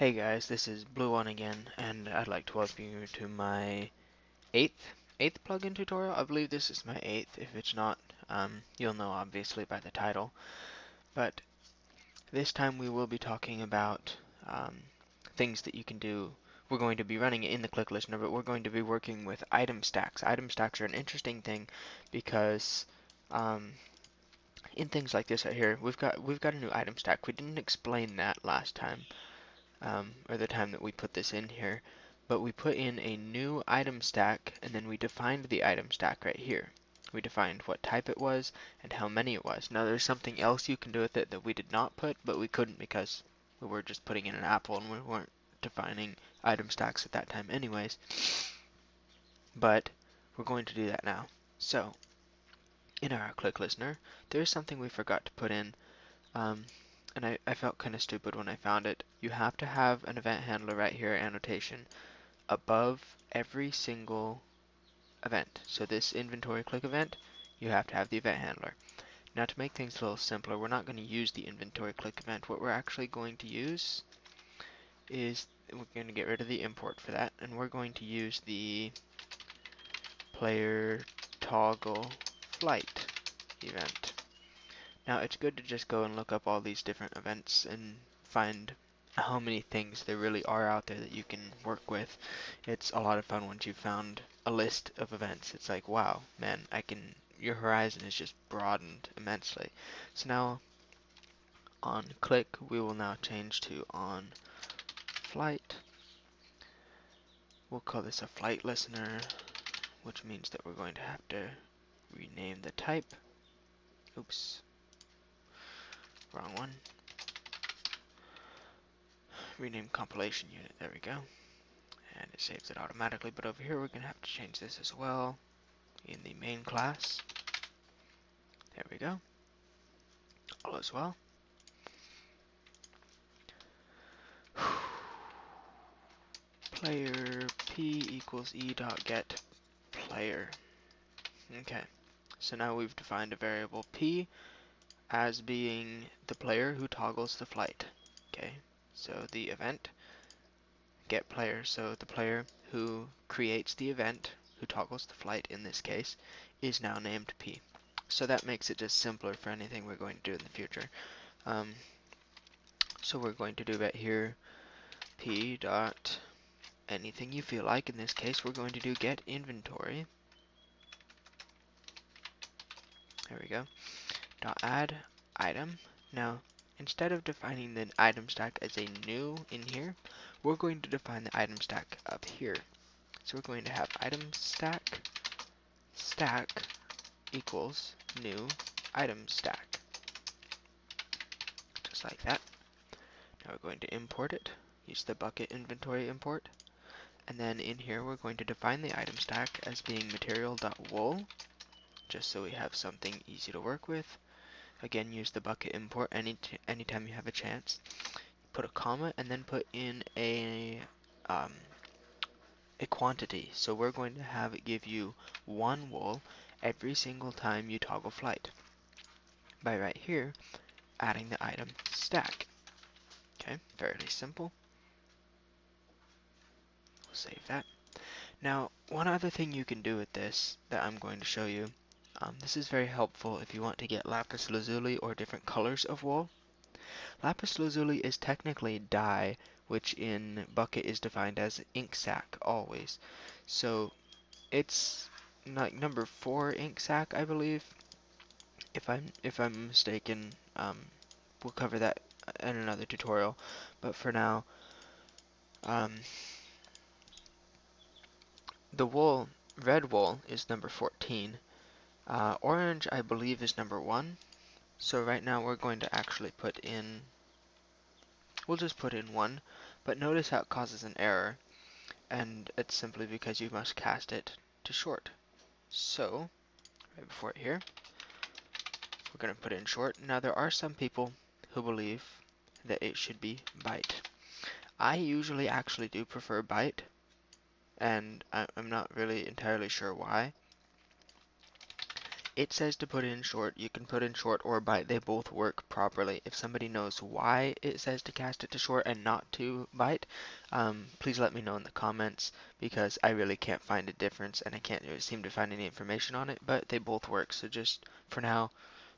Hey guys, this is Blue One again, and I'd like to welcome you to my eighth plugin tutorial. I believe this is my eighth. If it's not, you'll know obviously by the title. But this time we will be talking about things that you can do. We're going to be running it in the click listener, but we're going to be working with item stacks. Item stacks are an interesting thing because in things like this right here, we've got a new item stack. We didn't explain that last time. Or the time that we put this in here, but we put in a new item stack and then we defined the item stack right here. We defined what type it was and how many it was. Now there's something else you can do with it that we did not put, but we couldn't because we were just putting in an apple and we weren't defining item stacks at that time anyways. But we're going to do that now. So in our click listener, there's something we forgot to put in. And I felt kind of stupid when I found it. You have to have an event handler right here, annotation, above every single event. So this inventory click event, you have to have the event handler. Now to make things a little simpler, we're not going to use the inventory click event. What we're actually going to use is, we're going to get rid of the import for that, and we're going to use the player toggle flight event. Now it's good to just go and look up all these different events and find how many things there really are out there that you can work with. It's a lot of fun once you've found a list of events. It's like, wow, man, your horizon is just broadened immensely. So now on click, we will now change to on flight. We'll call this a flight listener, which means that we're going to have to rename the type. Oops, wrong one. Rename compilation unit, there we go. And it saves it automatically, but over here we're going to have to change this as well in the main class. There we go. All as well. Player p equals e dot get player. Okay, so now we've defined a variable p as being the player who toggles the flight. Okay, so the event get player, so the player who creates the event, who toggles the flight in this case, is now named p. So that makes it just simpler for anything we're going to do in the future. So we're going to do right here p dot anything you feel like. In this case, we're going to do get inventory. There we go. Dot add item. Now, instead of defining the item stack as a new in here, we're going to define the item stack up here. So we're going to have item stack equals new item stack. Just like that. Now we're going to import it. Use the bucket inventory import. And then in here we're going to define the item stack as being material.wool, just so we have something easy to work with. Again, use the bucket import anytime you have a chance. Put a comma and then put in a quantity. So we're going to have it give you 1 wool every single time you toggle flight. By right here, adding the item stack. Okay, fairly simple. We'll save that. Now, one other thing you can do with this that I'm going to show you, this is very helpful if you want to get lapis lazuli or different colors of wool. Lapis lazuli is technically dye, which in Bucket is defined as ink sac always. So it's like number 4 ink sac, I believe. If I'm mistaken, we'll cover that in another tutorial. But for now, the wool, red wool, is number 14. Orange, I believe, is number 1. So right now we're going to actually put in, we'll just put in 1, but notice how it causes an error, and it's simply because you must cast it to short. So, right before it here, we're going to put in short. Now there are some people who believe that it should be byte. I usually actually do prefer byte, and I'm not really entirely sure why. it says to put in short. You can put in short or byte. They both work properly. If somebody knows why it says to cast it to short and not to byte, please let me know in the comments, because I really can't find a difference and I can't really seem to find any information on it, but they both work. So just for now,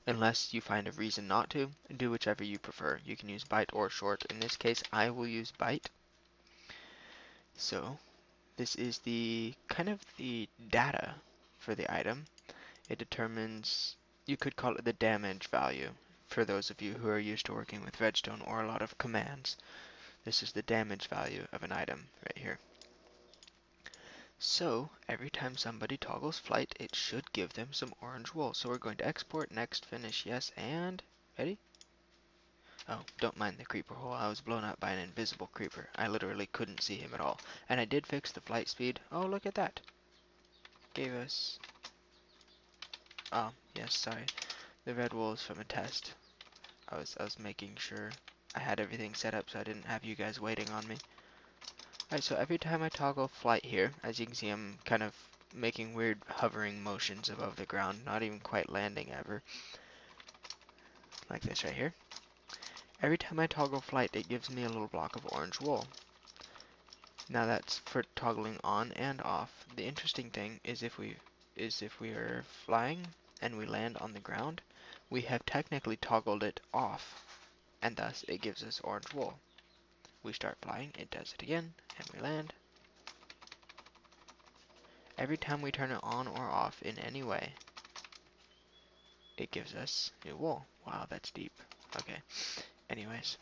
unless you find a reason not to, do whichever you prefer. You can use byte or short. In this case, I will use byte. So this is the kind of the data for the item. It determines, you could call it the damage value for those of you who are used to working with Redstone or a lot of commands. This is the damage value of an item right here. So every time somebody toggles flight, it should give them some orange wool. So we're going to export, next, finish, yes, and ready? Oh, don't mind the creeper hole. I was blown up by an invisible creeper. I literally couldn't see him at all. And I did fix the flight speed. Oh, look at that. Gave us... Oh, yes, sorry. The red wool is from a test. I was making sure I had everything set up so I didn't have you guys waiting on me. Alright, so every time I toggle flight here, as you can see, I'm kind of making weird hovering motions above the ground, not even quite landing ever. Like this right here. Every time I toggle flight, it gives me a little block of orange wool. Now that's for toggling on and off. The interesting thing is if we are flying and we land on the ground, we have technically toggled it off, and thus it gives us orange wool. We start flying, it does it again, and we land. Every time we turn it on or off in any way, it gives us new wool. Wow, that's deep. Okay. Anyways.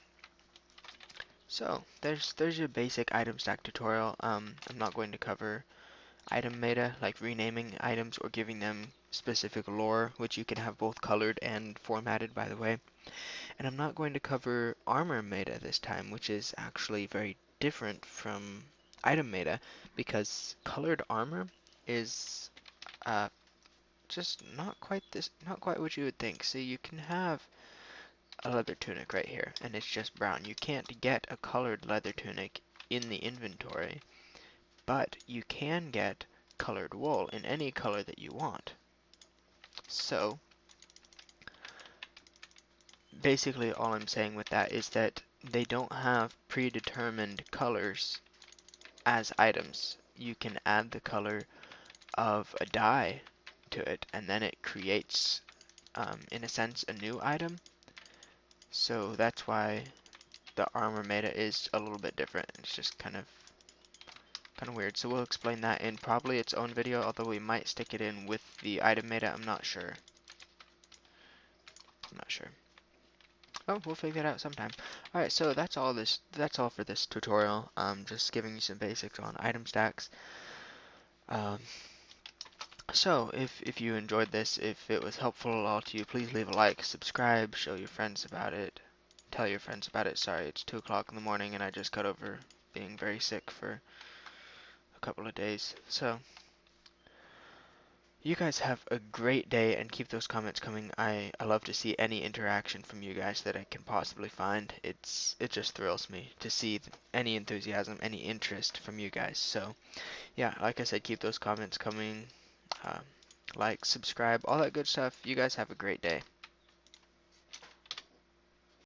So, there's your basic item stack tutorial. I'm not going to cover ItemMeta, like renaming items or giving them specific lore, which you can have both colored and formatted, by the way. And I'm not going to cover armor meta this time, which is actually very different from item meta, because colored armor is just not quite what you would think. See, you can have a leather tunic right here, and it's just brown. You can't get a colored leather tunic in the inventory, but you can get colored wool in any color that you want. So basically all I'm saying with that is that they don't have predetermined colors as items. You can add the color of a dye to it, and then it creates, in a sense, a new item. So that's why the armor meta is a little bit different. It's just kind of weird. So we'll explain that in probably its own video, although we might stick it in with the item meta. I'm not sure. Oh, we'll figure it out sometime. Alright, so that's all for this tutorial. Just giving you some basics on item stacks. So if you enjoyed this, if it was helpful at all to you, please leave a like, subscribe, show your friends about it, tell your friends about it. Sorry, it's 2 o'clock in the morning and I just got over being very sick for a couple of days. So you guys have a great day and keep those comments coming. I love to see any interaction from you guys that I can possibly find. It just thrills me to see any enthusiasm, any interest from you guys. So yeah, like I said, keep those comments coming. Like, subscribe, all that good stuff. You guys have a great day.